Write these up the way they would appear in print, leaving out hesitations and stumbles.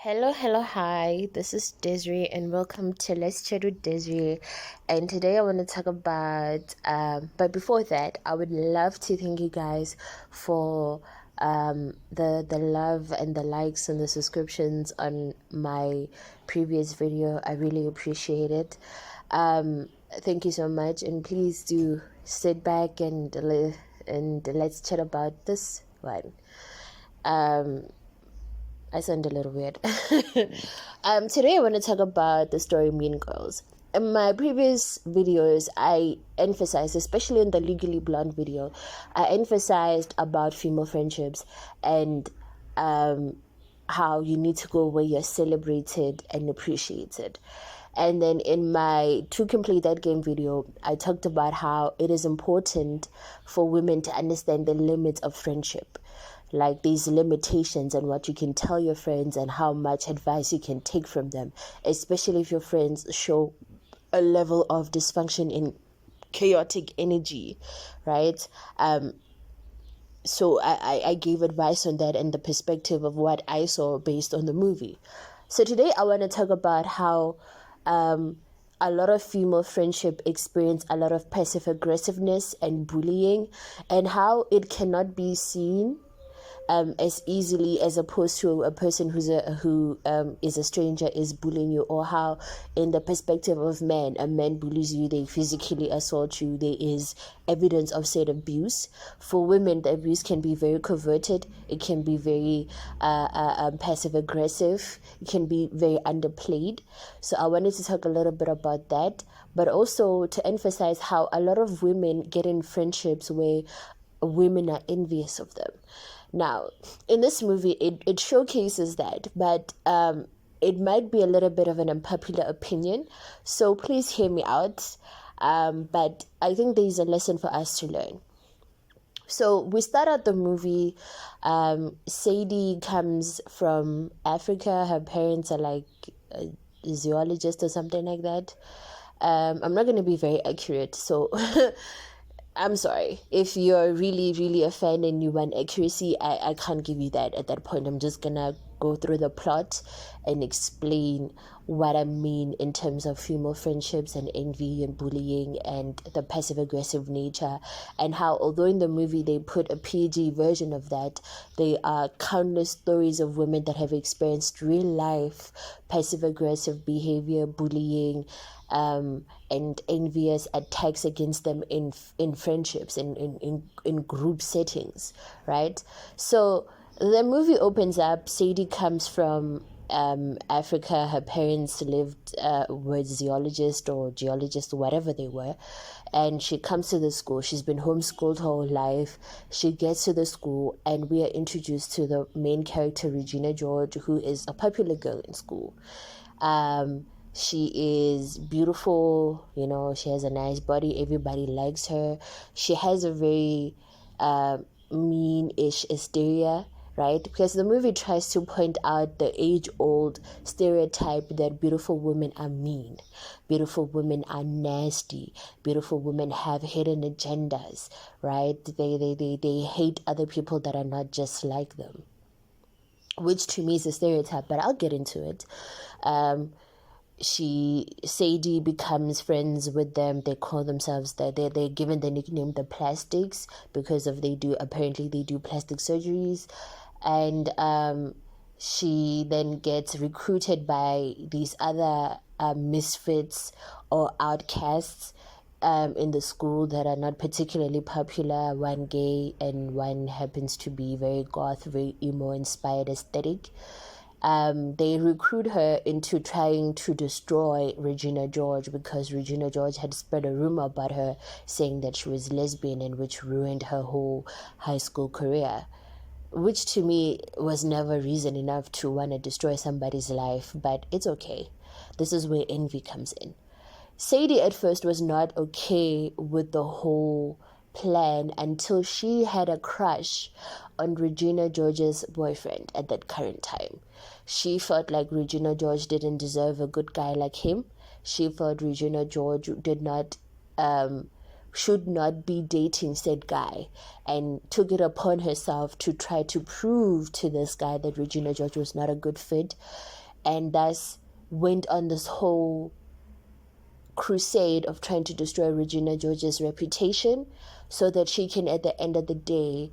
Hi. This is Desiree, and welcome to Let's Chat with Desiree. And today I want to talk about, but before that, I would love to thank you guys for the love and the likes and the subscriptions on my previous video. I really appreciate it. Thank you so much, and please do sit back and let's chat about this one. I sound a little weird. Today I want to talk about the story Mean Girls. In my previous videos, I emphasized, especially in the Legally Blonde video, I emphasized about female friendships and how you need to go where you're celebrated and appreciated. And then in my To Complete That Game video, I talked about how it is important for women to understand the limits of friendship, like these limitations and what you can tell your friends and how much advice you can take from them, especially if your friends show a level of dysfunction in chaotic energy, right? So I gave advice on that and the perspective of what I saw based on the movie. So today I want to talk about how a lot of female friendship experience a lot of passive aggressiveness and bullying, and how it cannot be seen as easily as opposed to a person who is a stranger is bullying you, or how in the perspective of men, a man bullies you, they physically assault you, there is evidence of said abuse. For women, the abuse can be very coverted, it can be very passive aggressive, it can be very underplayed. So I wanted to talk a little bit about that, but also to emphasize how a lot of women get in friendships where women are envious of them. Now, in this movie, it showcases that, but it might be a little bit of an unpopular opinion, so please hear me out. But I think there is a lesson for us to learn. So we start out the movie. Cady comes from Africa. Her parents are like a zoologist or something like that. I'm not going to be very accurate, so I'm sorry. If you're really, really a fan and you want accuracy, I can't give you that at that point. I'm just gonna go through the plot and explain what I mean in terms of female friendships and envy and bullying and the passive aggressive nature, and how although in the movie they put a PG version of that, there are countless stories of women that have experienced real life passive aggressive behavior, bullying, and envious attacks against them in friendships, in group settings, right? So the movie opens up. Cady comes from Africa. Her parents were zoologists or geologists, whatever they were, and she comes to the school. She's been homeschooled her whole life. She gets to the school, and we are introduced to the main character, Regina George, who is a popular girl in school. She is beautiful, she has a nice body, everybody likes her. She has a very mean-ish exterior, right? Because the movie tries to point out the age-old stereotype that beautiful women are mean, beautiful women are nasty, beautiful women have hidden agendas, right? They hate other people that are not just like them, which to me is a stereotype, but I'll get into it. Cady becomes friends with them. They call themselves they're given the nickname the Plastics because of they do plastic surgeries, and she then gets recruited by these other misfits or outcasts in the school that are not particularly popular. One gay and one happens to be very goth, very emo inspired aesthetic. They recruit her into trying to destroy Regina George because Regina George had spread a rumor about her saying that she was lesbian, and which ruined her whole high school career, which to me was never reason enough to want to destroy somebody's life, but it's okay. This is where envy comes in. Cady at first was not okay with the whole plan until she had a crush on Regina George's boyfriend at that current time. She felt like Regina George didn't deserve a good guy like him. She felt Regina George did not should not be dating said guy, and took it upon herself to try to prove to this guy that Regina George was not a good fit, and thus went on this whole crusade of trying to destroy Regina George's reputation so that she can, at the end of the day,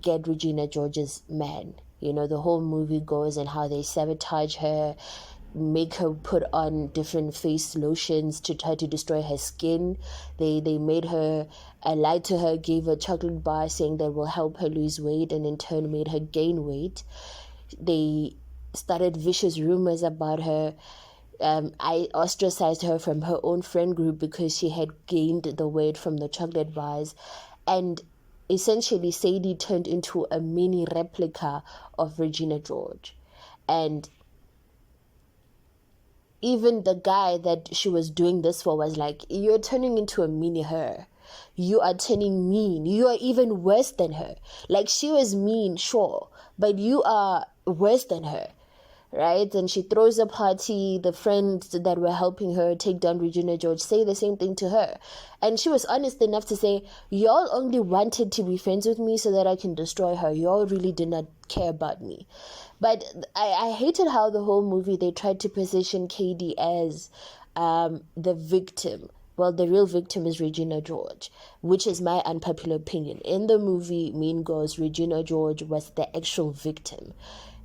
get Regina George's man. You know, the whole movie goes and how they sabotage her, make her put on different face lotions to try to destroy her skin. They made her, lied to her, gave her a chocolate bar saying that will help her lose weight, and in turn made her gain weight. They started vicious rumors about her. I ostracized her from her own friend group because she had gained the weight from the chocolate bars. And essentially, Cady turned into a mini replica of Regina George. And even the guy that she was doing this for was like, you're turning into a mini her. You are turning mean. You are even worse than her. Like, she was mean, sure, but you are worse than her. Right? And she throws a party. The friends that were helping her take down Regina George say the same thing to her. And she was honest enough to say, y'all only wanted to be friends with me so that I can destroy her. Y'all really did not care about me. But I hated how the whole movie they tried to position Cady as the victim. Well, the real victim is Regina George, which is my unpopular opinion. In the movie Mean Girls, Regina George was the actual victim.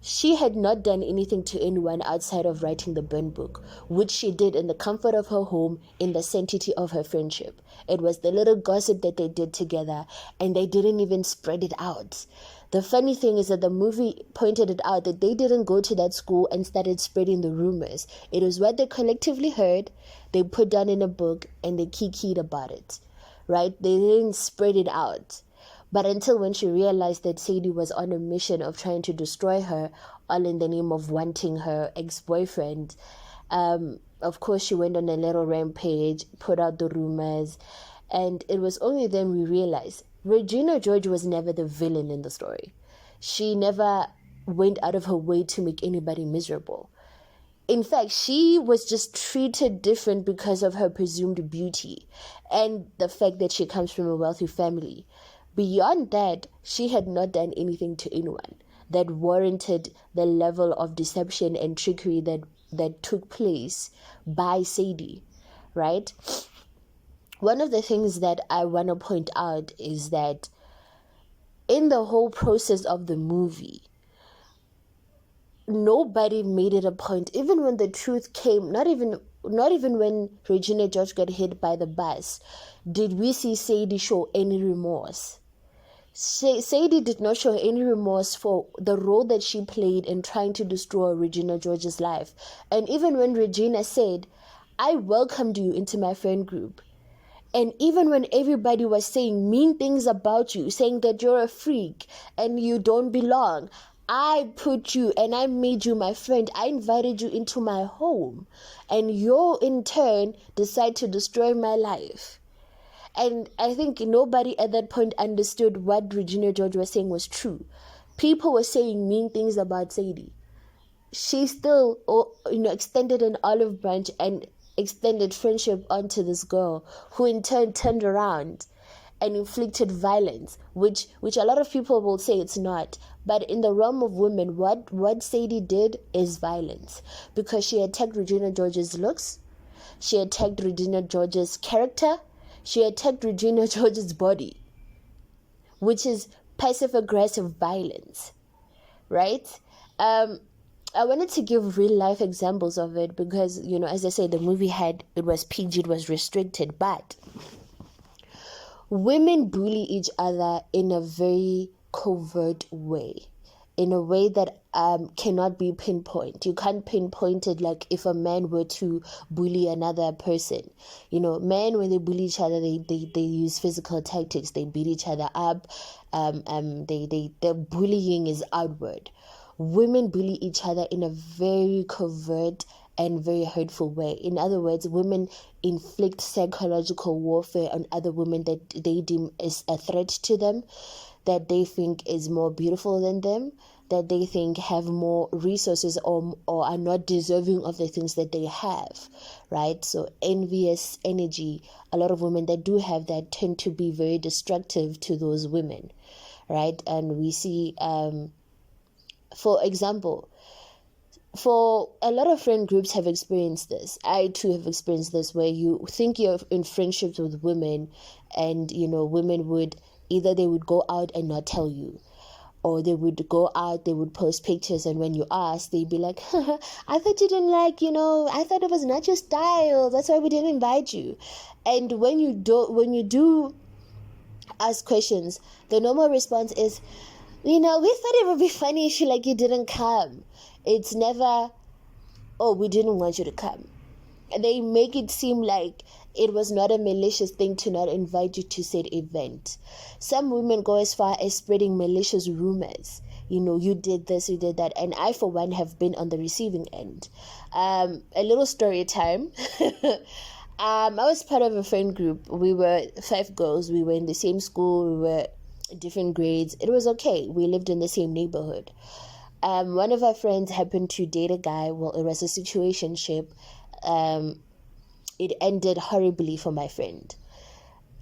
She had not done anything to anyone outside of writing the burn book, which she did in the comfort of her home, in the sanctity of her friendship. It was the little gossip that they did together, and they didn't even spread it out. The funny thing is that the movie pointed it out that they didn't go to that school and started spreading the rumors. It was what they collectively heard, they put down in a book, and they kikied about it, right? They didn't spread it out. But until when she realized that Cady was on a mission of trying to destroy her, all in the name of wanting her ex-boyfriend, of course she went on a little rampage, put out the rumors, and it was only then we realized Regina George was never the villain in the story. She never went out of her way to make anybody miserable. In fact, she was just treated different because of her presumed beauty and the fact that she comes from a wealthy family. Beyond that, she had not done anything to anyone that warranted the level of deception and trickery that took place by Cady, right? One of the things that I want to point out is that in the whole process of the movie, nobody made it a point, even when the truth came, not even when Regina George got hit by the bus, did we see Cady show any remorse. Cady did not show any remorse for the role that she played in trying to destroy Regina George's life. And even when Regina said, I welcomed you into my friend group, and even when everybody was saying mean things about you, saying that you're a freak and you don't belong, I put you and I made you my friend. I invited you into my home, and you in turn decide to destroy my life. And I think nobody at that point understood what Regina George was saying was true. People were saying mean things about Cady. She still, extended an olive branch and extended friendship onto this girl, who in turn turned around and inflicted violence, which a lot of people will say it's not. But in the realm of women, what Cady did is violence, because she attacked Regina George's looks, she attacked Regina George's character, she attacked Regina George's body, which is passive-aggressive violence, right? I wanted to give real-life examples of it because, as I said, the movie it was PG, it was restricted, but women bully each other in a very covert way, in a way that cannot be pinpointed. You can't pinpoint it like if a man were to bully another person. Men, when they bully each other, they use physical tactics. They beat each other up. Their bullying is outward. Women bully each other in a very covert and very hurtful way. In other words, women inflict psychological warfare on other women that they deem is a threat to them, that they think is more beautiful than them, that they think have more resources or are not deserving of the things that they have, right? So envious energy, a lot of women that do have that tend to be very destructive to those women, right? And we see, for example, for a lot of friend groups have experienced this. I too have experienced this, where you think you're in friendships with women, and women would either they would go out and not tell you, or they would go out, they would post pictures, and when you ask, they'd be like, I thought you didn't like, I thought it was not your style, that's why we didn't invite you. And when you do ask questions, the normal response is, we thought it would be funny if you didn't come. It's never, oh, we didn't want you to come. They make it seem like it was not a malicious thing to not invite you to said event. Some women go as far as spreading malicious rumors. You did this, you did that. And I, for one, have been on the receiving end. A little story time. I was part of a friend group. We were 5 girls. We were in the same school. We were different grades. It was okay. We lived in the same neighborhood. One of our friends happened to date a guy. Well, it was a situationship. It ended horribly for my friend.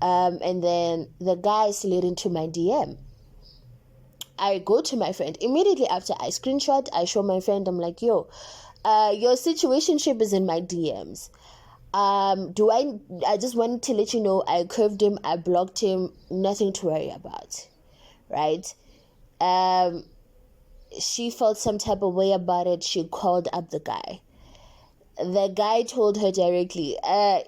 And then the guy slid into my DM. I go to my friend immediately after. I screenshot. I show my friend. I'm like, yo, your situationship is in my DMs. I just wanted to let you know I curved him, I blocked him, nothing to worry about, right? She felt some type of way about it. She called up the guy. The guy told her directly,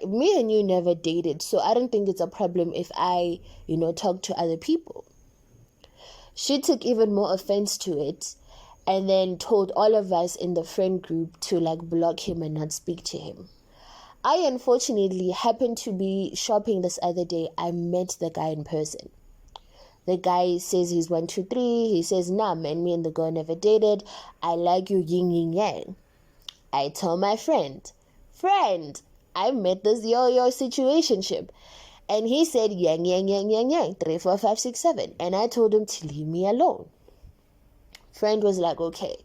me and you never dated, so I don't think it's a problem if I, talk to other people. She took even more offense to it, and then told all of us in the friend group to block him and not speak to him. I unfortunately happened to be shopping this other day. I met the guy in person. The guy says he's 1, 2, 3. He says, nah, man, me and the girl never dated. I like you, yin, yin, yang. I told my friend, I met this your situationship. And he said, yang, yang, yang, yang, yang, 3, 4, 5, 6, 7. And I told him to leave me alone. Friend was like, okay.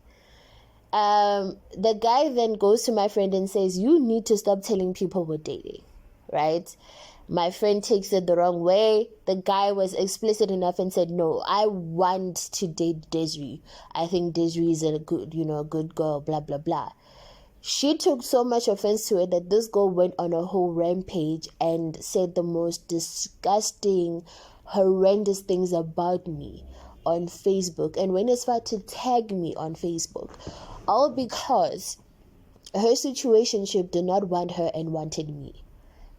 The guy then goes to my friend and says, you need to stop telling people we're dating, right? My friend takes it the wrong way. The guy was explicit enough and said, no, I want to date Desiree. I think Desiree is a good girl, blah, blah, blah. She took so much offense to it that this girl went on a whole rampage and said the most disgusting, horrendous things about me on Facebook, and went as far to tag me on Facebook, all because her situationship did not want her and wanted me,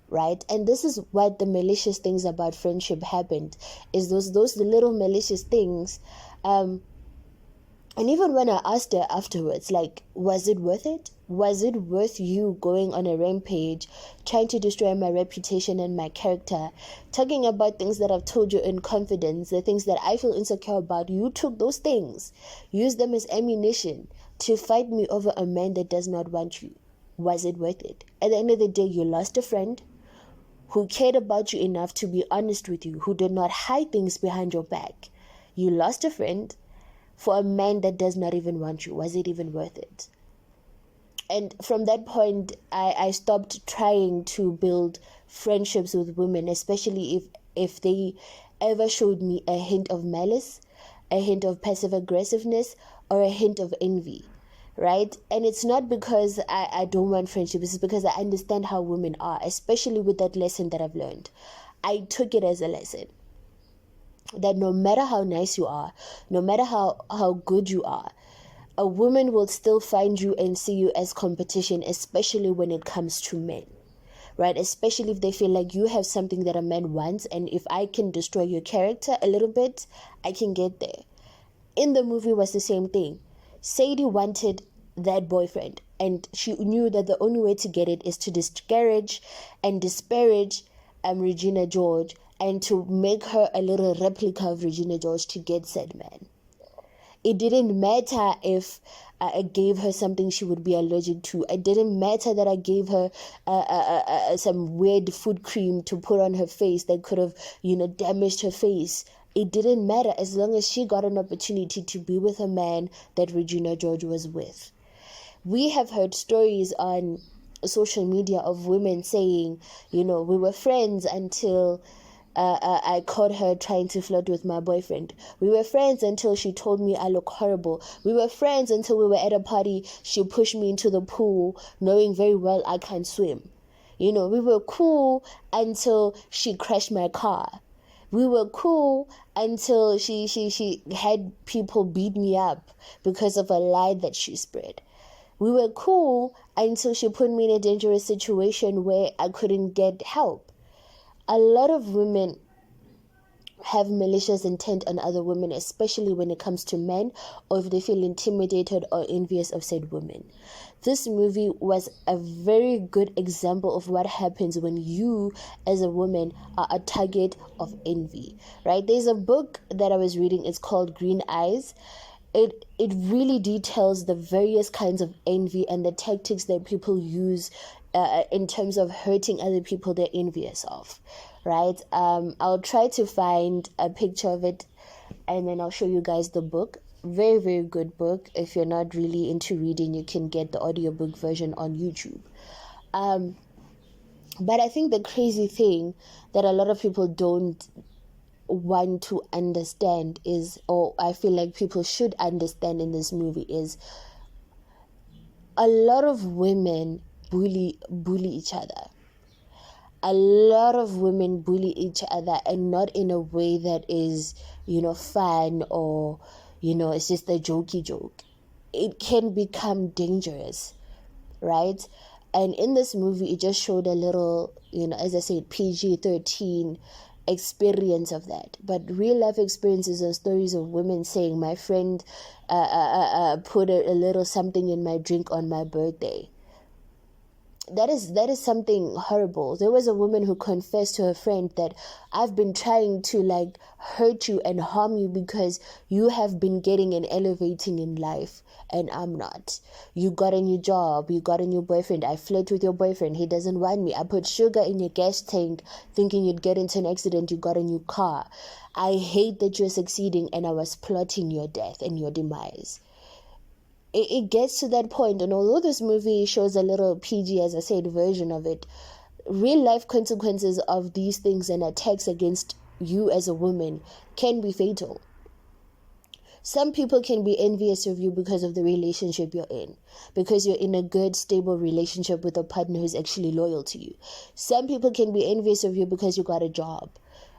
right? And this is what the malicious things about friendship happened, is those little malicious things. And even when I asked her afterwards, was it worth it? Was it worth you going on a rampage, trying to destroy my reputation and my character, talking about things that I've told you in confidence, the things that I feel insecure about? You took those things, used them as ammunition to fight me over a man that does not want you. Was it worth it? At the end of the day, you lost a friend who cared about you enough to be honest with you, who did not hide things behind your back. You lost a friend for a man that does not even want you. Was it even worth it? And from that point, I stopped trying to build friendships with women, especially if they ever showed me a hint of malice, a hint of passive aggressiveness, or a hint of envy, right? And it's not because I don't want friendship. It's because I understand how women are, especially with that lesson that I've learned. I took it as a lesson that no matter how nice you are, no matter how good you are, a woman will still find you and see you as competition, especially when it comes to men, right? Especially if they feel like you have something that a man wants, and if I can destroy your character a little bit, I can get there. In the movie was the same thing. Cady wanted that boyfriend, and she knew that the only way to get it is to discourage and disparage Regina George, and to make her a little replica of Regina George to get said man. It didn't matter if I gave her something she would be allergic to. It didn't matter that I gave her some weird food cream to put on her face that could have, damaged her face. It didn't matter as long as she got an opportunity to be with a man that Regina George was with. We have heard stories on social media of women saying, we were friends until I caught her trying to flirt with my boyfriend. We were friends until she told me I look horrible. We were friends until we were at a party. She pushed me into the pool, knowing very well I can't swim. We were cool until she crashed my car. We were cool until she had people beat me up because of a lie that she spread. We were cool until she put me in a dangerous situation where I couldn't get help. A lot of women have malicious intent on other women, especially when it comes to men, or if they feel intimidated or envious of said women. This movie was a very good example of what happens when you as a woman are a target of envy, right? There's a book that I was reading, it's called Green Eyes. It really details the various kinds of envy and the tactics that people use in terms of hurting other people they're envious of, right? I'll try to find a picture of it and then I'll show you guys the book. Very, very good book. If you're not really into reading, you can get the audiobook version on YouTube. But I think the crazy thing that a lot of people don't want to understand is, or I feel like people should understand in this movie, is a lot of women bully each other. A lot of women bully each other, and not in a way that is, fun or, it's just a jokey joke. It can become dangerous, right? And in this movie, it just showed a little, as I said, PG-13 experience of that. But real life experiences are stories of women saying, my friend put a little something in my drink on my birthday. That is something horrible. There was a woman who confessed to her friend that I've been trying to hurt you and harm you because you have been getting and elevating in life and I'm not. You got a new job, you got a new boyfriend, I flirt with your boyfriend, he doesn't want me. I put sugar in your gas tank thinking you'd get into an accident, you got a new car. I hate that you're succeeding and I was plotting your death and your demise. It gets to that point, and although this movie shows a little PG, as I said, version of it, real life consequences of these things and attacks against you as a woman can be fatal. Some people can be envious of you because of the relationship you're in, because you're in a good, stable relationship with a partner who's actually loyal to you. Some people can be envious of you because you got a job,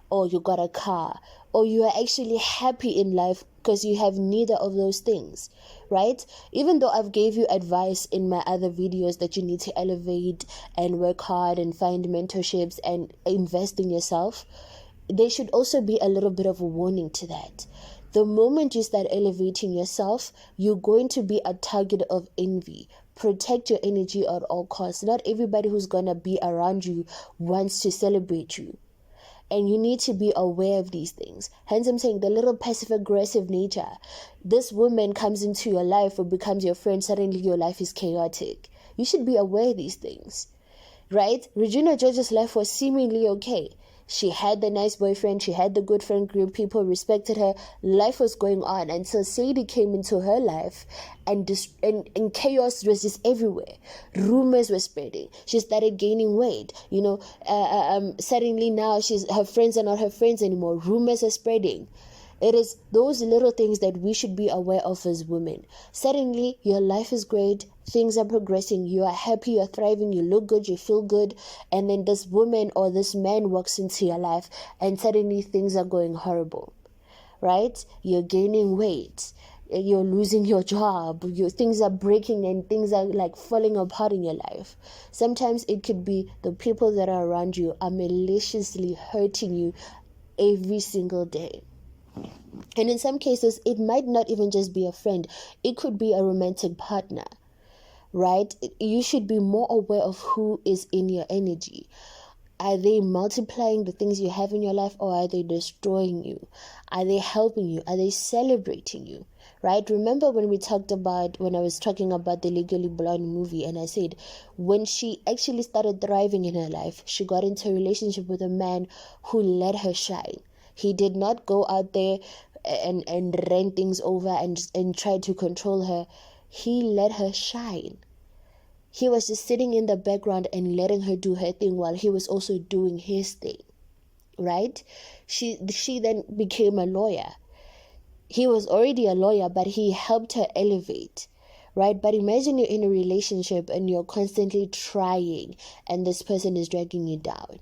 or you got a car, or you are actually happy in life because you have neither of those things, right? Even though I've gave you advice in my other videos that you need to elevate and work hard and find mentorships and invest in yourself, there should also be a little bit of a warning to that. The moment you start elevating yourself, you're going to be a target of envy. Protect your energy at all costs. Not everybody who's going to be around you wants to celebrate you. And you need to be aware of these things. Hence I'm saying the little passive-aggressive nature. This woman comes into your life or becomes your friend, suddenly your life is chaotic. You should be aware of these things, right? Regina George's life was seemingly okay. She had the nice boyfriend, she had the good friend group, people respected her, life was going on until Cady came into her life and chaos was just everywhere. Rumors were spreading. She started gaining weight. Suddenly now her friends are not her friends anymore. Rumors are spreading. It is those little things that we should be aware of as women. Suddenly, your life is great, things are progressing, you are happy, you're thriving, you look good, you feel good, and then this woman or this man walks into your life and suddenly things are going horrible, right? You're gaining weight, you're losing your job, things are breaking and things are falling apart in your life. Sometimes it could be the people that are around you are maliciously hurting you every single day. And in some cases, it might not even just be a friend. It could be a romantic partner, right? You should be more aware of who is in your energy. Are they multiplying the things you have in your life, or are they destroying you? Are they helping you? Are they celebrating you? Right? Remember when I was talking about the Legally Blonde movie, and I said when she actually started thriving in her life, she got into a relationship with a man who let her shine. He did not go out there and rant things over and try to control her. He let her shine. He was just sitting in the background and letting her do her thing while he was also doing his thing, right? She then became a lawyer. He was already a lawyer, but he helped her elevate, right? But imagine you're in a relationship and you're constantly trying and this person is dragging you down,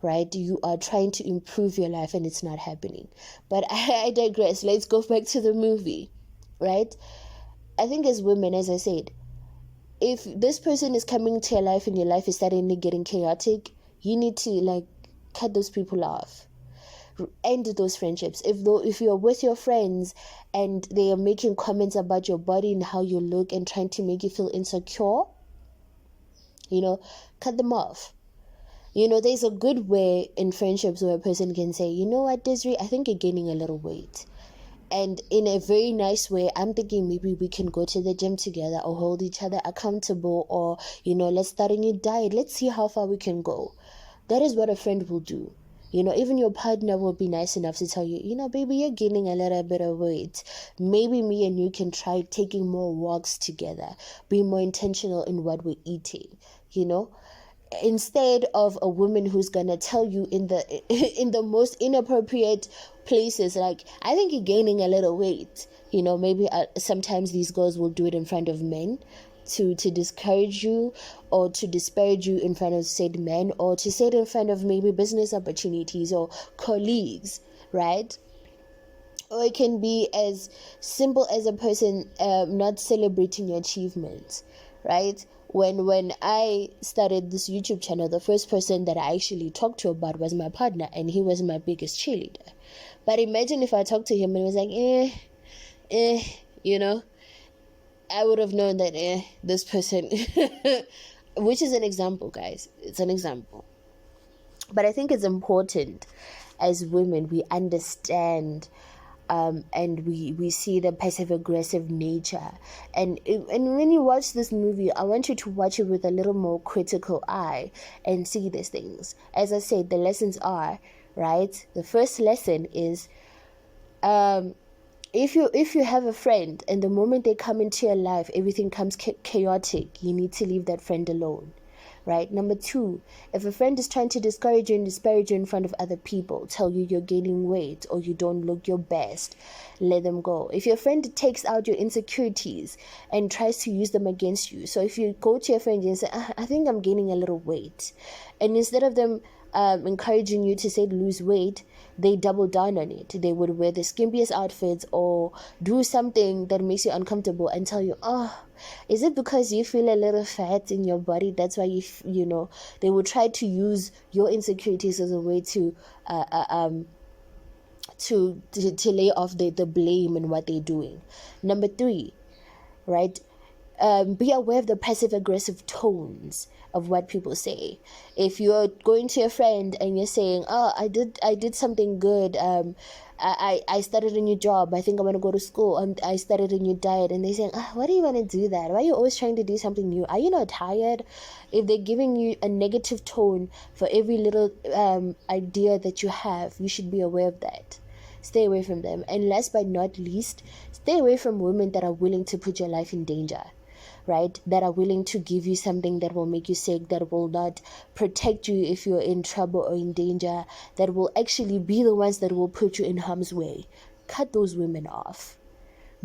right? You are trying to improve your life and it's not happening. But I digress. Let's go back to the movie, right? I think as women, as I said, if this person is coming to your life and your life is suddenly getting chaotic, you need to cut those people off, end those friendships. If you're with your friends and they are making comments about your body and how you look and trying to make you feel insecure, cut them off. There's a good way in friendships where a person can say, you know what, Desiree, I think you're gaining a little weight. And in a very nice way, I'm thinking maybe we can go to the gym together or hold each other accountable, or, let's start a new diet. Let's see how far we can go. That is what a friend will do. Even your partner will be nice enough to tell you, baby, you're gaining a little bit of weight. Maybe me and you can try taking more walks together, be more intentional in what we're eating, instead of a woman who's gonna tell you in the most inappropriate places, like, I think you're gaining a little weight. Maybe sometimes these girls will do it in front of men to discourage you or to disparage you in front of said men, or to say it in front of maybe business opportunities or colleagues, right? Or it can be as simple as a person not celebrating your achievements, right? When I started this YouTube channel, the first person that I actually talked to about was my partner, and he was my biggest cheerleader. But imagine if I talked to him and he was like, I would have known that this person, which is an example, guys. It's an example. But I think it's important as women we understand and we see the passive-aggressive nature. And when you watch this movie, I want you to watch it with a little more critical eye and see these things. As I said, the lessons are, right? The first lesson is, if you have a friend and the moment they come into your life, everything comes chaotic, you need to leave that friend alone. Right? Number 2, if a friend is trying to discourage you and disparage you in front of other people, tell you you're gaining weight or you don't look your best, let them go. If your friend takes out your insecurities and tries to use them against you, so if you go to your friend and say, I think I'm gaining a little weight, and instead of them encouraging you to say lose weight, they double down on it. They would wear the skimpiest outfits or do something that makes you uncomfortable and tell you, is it because you feel a little fat in your body? That's why they would try to use your insecurities as a way to lay off the blame in what they're doing. Number 3, right? Be aware of the passive-aggressive tones of what people say. If you're going to your friend and you're saying, I did something good, I started a new job, I think I want to go to school, I started a new diet, and they're saying, why do you want to do that? Why are you always trying to do something new? Are you not tired? If they're giving you a negative tone for every little idea that you have, you should be aware of that. Stay away from them. And last but not least, stay away from women that are willing to put your life in danger, right? That are willing to give you something that will make you sick, that will not protect you if you're in trouble or in danger, that will actually be the ones that will put you in harm's way. Cut those women off.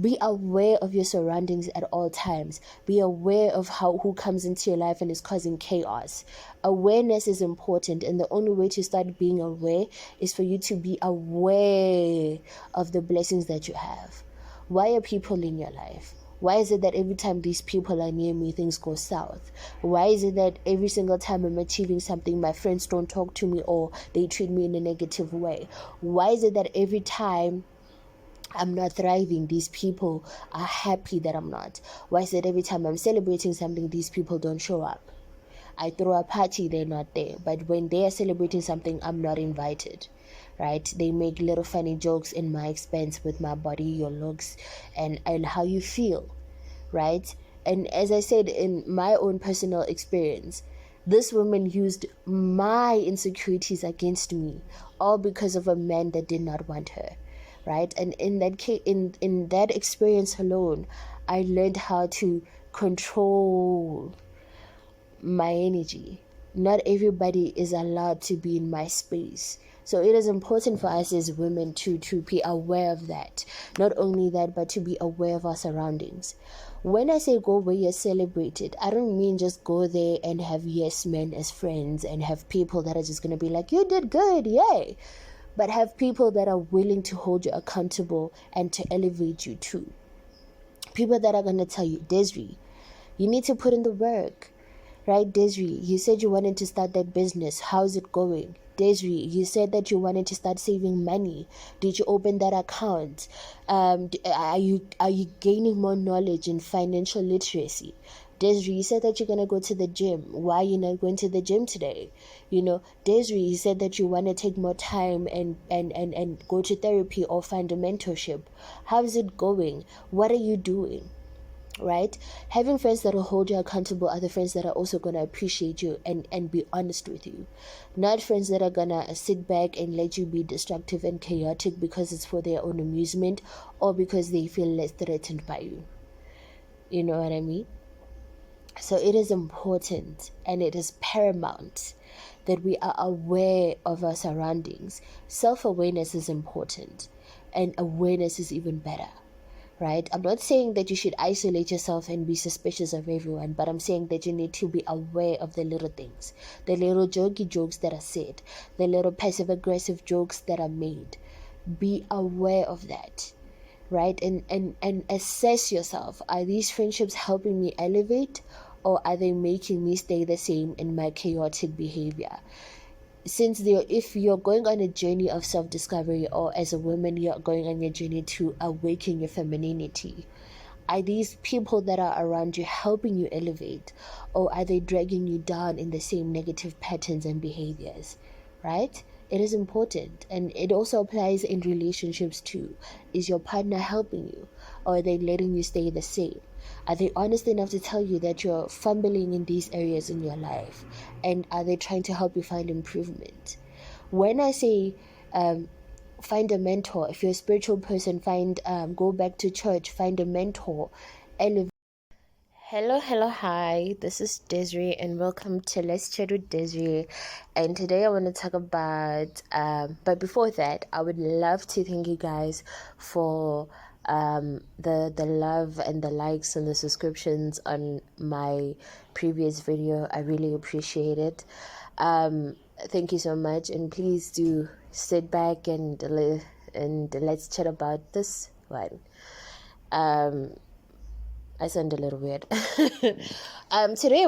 Be aware of your surroundings at all times. Be aware of who comes into your life and is causing chaos. Awareness is important, and the only way to start being aware is for you to be aware of the blessings that you have. Why are people in your life? Why is it that every time these people are near me, things go south? Why is it that every single time I'm achieving something, my friends don't talk to me or they treat me in a negative way? Why is it that every time I'm not thriving, these people are happy that I'm not? Why is it every time I'm celebrating something, these people don't show up? I throw a party, they're not there. But when they are celebrating something, I'm not invited, right? They make little funny jokes in my expense with my body, your looks, and how you feel, right? And as I said, in my own personal experience, This woman used my insecurities against me, all because of a man that did not want her, right? And in that case, in that experience alone, I learned how to control my energy. Not everybody is allowed to be in my space. So it is important for us as women to be aware of that. Not only that, but to be aware of our surroundings. When I say go where you're celebrated, I don't mean just go there and have yes men as friends and have people that are just going to be like, you did good, yay. But have people that are willing to hold you accountable and to elevate you too. People that are going to tell you, Desiree, you need to put in the work. Right, Desiree, you said you wanted to start that business. How's it going? Desiree, you said that you wanted to start saving money. Did you open that account? Are you gaining more knowledge in financial literacy? Desiree, you said that you're gonna go to the gym. Why are you not going to the gym today? Desiree, you said that you want to take more time and go to therapy or find a mentorship. How's it going? What are you doing? Right? Having friends that will hold you accountable are the friends that are also going to appreciate you and be honest with you. Not friends that are going to sit back and let you be destructive and chaotic because it's for their own amusement or because they feel less threatened by you. You know what I mean? So it is important and it is paramount that we are aware of our surroundings. Self-awareness is important, and awareness is even better. Right? I'm not saying that you should isolate yourself and be suspicious of everyone, but I'm saying that you need to be aware of the little things, the little jokey jokes that are said, the little passive-aggressive jokes that are made. Be aware of that, right? And assess yourself. Are these friendships helping me elevate, or are they making me stay the same in my chaotic behavior? If you're going on a journey of self-discovery, or as a woman you're going on a journey to awaken your femininity, are these people that are around you helping you elevate, or are they dragging you down in the same negative patterns and behaviors? Right? It is important, and it also applies in relationships too. Is your partner helping you, or are they letting you stay the same? Are they honest enough to tell you that you're fumbling in these areas in your life? And are they trying to help you find improvement? When I say find a mentor, if you're a spiritual person, go back to church, find a mentor, elevate. Hello, hi. This is Desiree, and welcome to Let's Chat with Desiree. And today I want to talk about, but before that, I would love to thank you guys for the love and the likes and the subscriptions on my previous video. I really appreciate it. Thank you so much, and please do sit back and let's chat about this one. I sound a little weird. Today